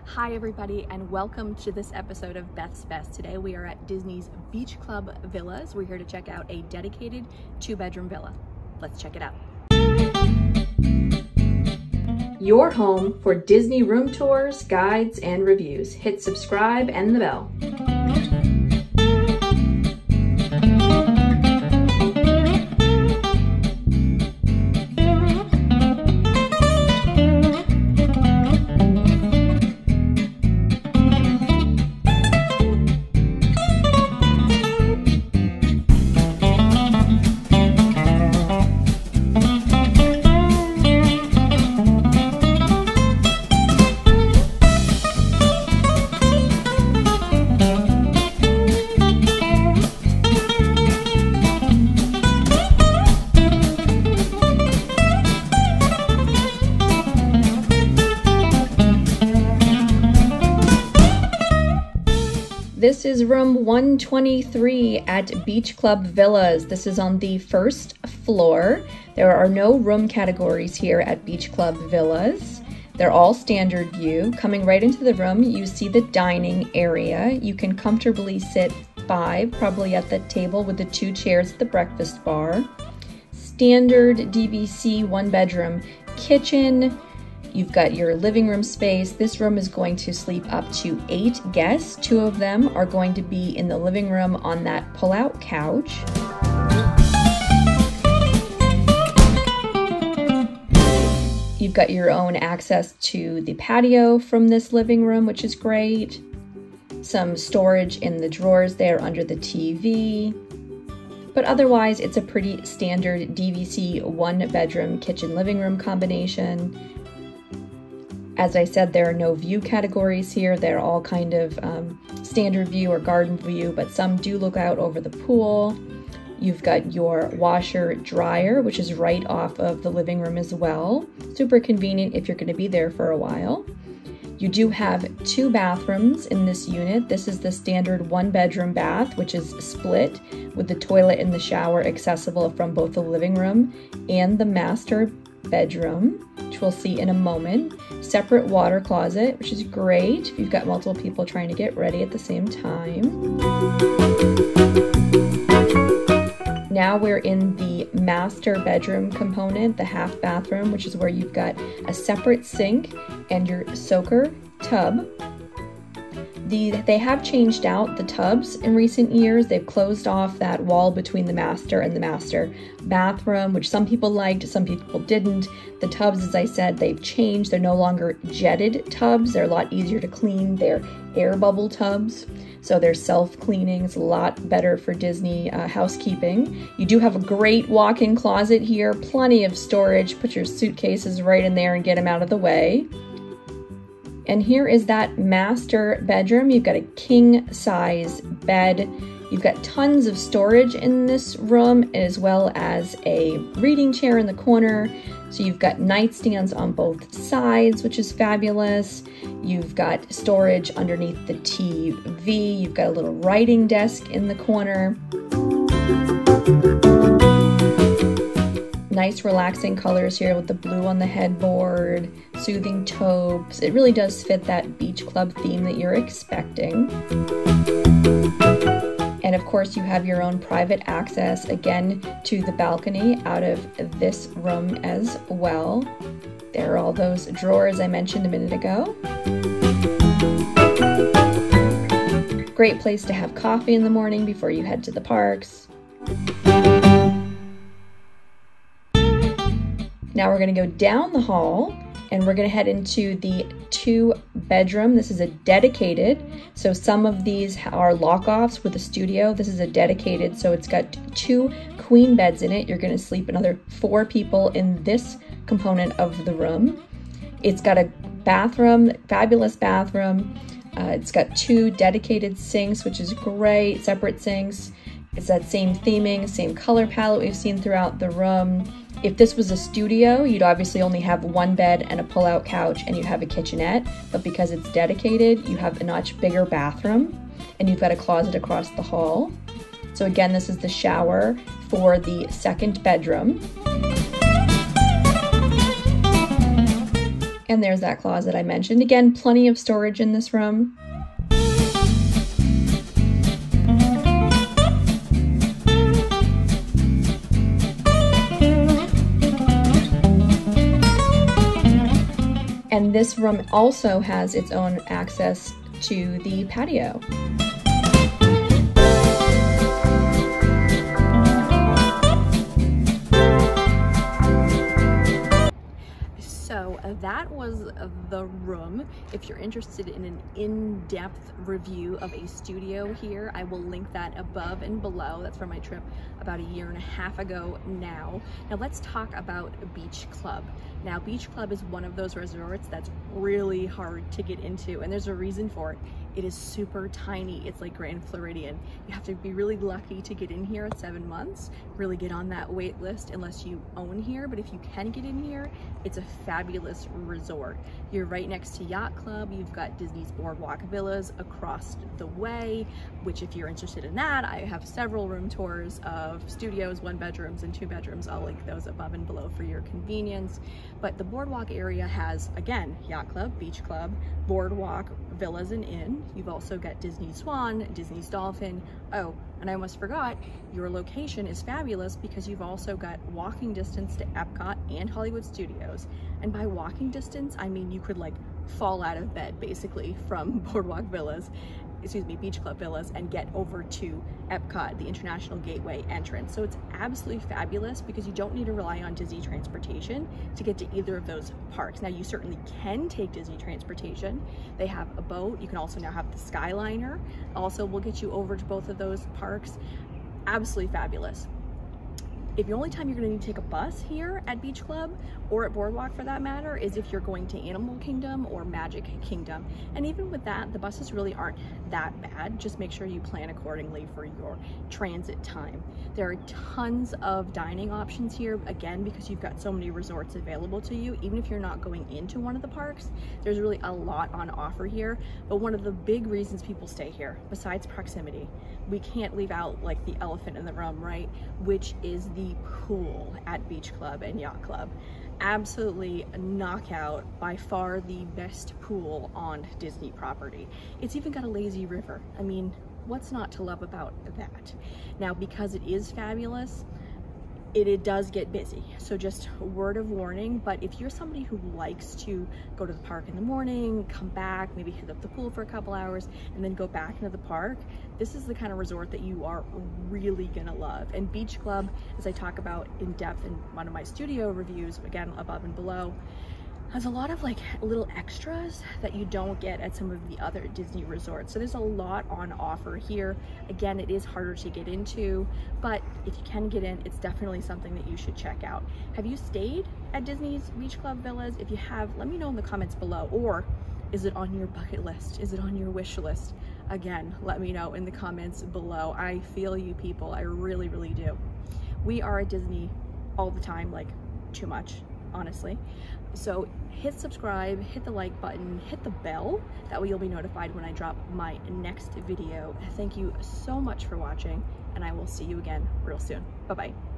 Hi everybody, and welcome to this episode of Beth's Best. Today we are at Disney's Beach Club Villas. We're here to check out a dedicated 2-bedroom villa. Let's check it out. Your home for Disney room tours, guides, and reviews. Hit subscribe and the bell. This is room 123 at Beach Club Villas. This is on the first floor. There are no room categories here at Beach Club Villas. They're all standard view. Coming right into the room, you see the dining area. You can comfortably sit 5, probably at the table with the 2 chairs at the breakfast bar. Standard DVC 1-bedroom kitchen. You've got your living room space. This room is going to sleep up to 8 guests. 2 of them are going to be in the living room on that pull-out couch. You've got your own access to the patio from this living room, which is great. Some storage in the drawers there under the TV. But otherwise, it's a pretty standard DVC 1-bedroom kitchen living room combination. As I said, there are no view categories here. They're all kind of standard view or garden view, but some do look out over the pool. You've got your washer dryer, which is right off of the living room as well. Super convenient if you're going to be there for a while. You do have 2 bathrooms in this unit. This is the standard 1-bedroom bath, which is split with the toilet and the shower accessible from both the living room and the master bedroom, which we'll see in a moment. Separate water closet, which is great if you've got multiple people trying to get ready at the same time. Now we're in the master bedroom component, the half bathroom, which is where you've got a separate sink and your soaker tub. They have changed out the tubs in recent years. They've closed off that wall between the master and the master bathroom, which some people liked, some people didn't. The tubs, as I said, they've changed. They're no longer jetted tubs. They're a lot easier to clean. They're air bubble tubs, so they're self-cleaning. It's a lot better for Disney housekeeping. You do have a great walk-in closet here, plenty of storage. Put your suitcases right in there and get them out of the way. And here is that master bedroom. You've got a king-size bed. You've got tons of storage in this room, as well as a reading chair in the corner. So you've got nightstands on both sides, which is fabulous. You've got storage underneath the TV. You've got a little writing desk in the corner. Nice relaxing colors here with the blue on the headboard, soothing taupes. It really does fit that beach club theme that you're expecting. And of course you have your own private access again to the balcony out of this room as well. There are all those drawers I mentioned a minute ago. Great place to have coffee in the morning before you head to the parks. Now we're going to go down the hall and we're going to head into the 2-bedroom. This is a dedicated, so some of these are lock-offs with a studio. This is a dedicated, so it's got 2 queen beds in it. You're going to sleep another 4 people in this component of the room. It's got a bathroom, fabulous bathroom. It's got 2 dedicated sinks, which is great, separate sinks. It's that same theming, same color palette we've seen throughout the room. If this was a studio, you'd obviously only have 1 bed and a pull-out couch and you have a kitchenette, but because it's dedicated, you have a much bigger bathroom and you've got a closet across the hall. So again, this is the shower for the 2nd bedroom. And there's that closet I mentioned. Again, plenty of storage in this room. And this room also has its own access to the patio. So that was the room. If you're interested in an in-depth review of a studio here, I will link that above and below. That's from my trip about a year and a half ago now. Now let's talk about Beach Club. Now Beach Club is one of those resorts that's really hard to get into, and there's a reason for it. It is super tiny. It's like Grand Floridian. You have to be really lucky to get in here at 7 months, really get on that wait list unless you own here. But if you can get in here, it's a fabulous resort. You're right next to Yacht Club. You've got Disney's Boardwalk Villas across the way, which if you're interested in that, I have several room tours of studios, 1 bedrooms and 2 bedrooms. I'll link those above and below for your convenience. But the Boardwalk area has, again, Yacht Club, Beach Club, Boardwalk, Villas and Inn. You've also got Disney Swan, Disney's Dolphin. Oh, and I almost forgot, your location is fabulous because you've also got walking distance to Epcot and Hollywood Studios. And by walking distance, I mean you could like fall out of bed basically from Boardwalk Villas, excuse me, Beach Club Villas, and get over to Epcot, the International Gateway entrance. So it's absolutely fabulous because you don't need to rely on Disney transportation to get to either of those parks. Now you certainly can take Disney transportation. They have a boat. You can also now have the Skyliner. Also will get you over to both of those parks. Absolutely fabulous. If the only time you're going to need to take a bus here at Beach Club, or at Boardwalk for that matter, is if you're going to Animal Kingdom or Magic Kingdom. And even with that, the buses really aren't that bad. Just make sure you plan accordingly for your transit time. There are tons of dining options here, again, because you've got so many resorts available to you. Even if you're not going into one of the parks, there's really a lot on offer here. But one of the big reasons people stay here, besides proximity, we can't leave out like the elephant in the room, right? Which is the pool at Beach Club and Yacht Club. Absolutely knockout, by far the best pool on Disney property. It's even got a lazy river. I mean, what's not to love about that? Now, because it is fabulous, it does get busy. So just a word of warning, but if you're somebody who likes to go to the park in the morning, come back, maybe hit up the pool for a couple hours, and then go back into the park, this is the kind of resort that you are really gonna love. And Beach Club, as I talk about in depth in one of my studio reviews, again, above and below, has a lot of like little extras that you don't get at some of the other Disney resorts. So there's a lot on offer here. Again, it is harder to get into, but if you can get in, it's definitely something that you should check out. Have you stayed at Disney's Beach Club Villas? If you have, let me know in the comments below. Or is it on your bucket list? Is it on your wish list? Again, let me know in the comments below. I feel you people, I really, really do. We are at Disney all the time, like too much, honestly. So hit subscribe, hit the like button, hit the bell. That way you'll be notified when I drop my next video. Thank you so much for watching, and I will see you again real soon. Bye-bye.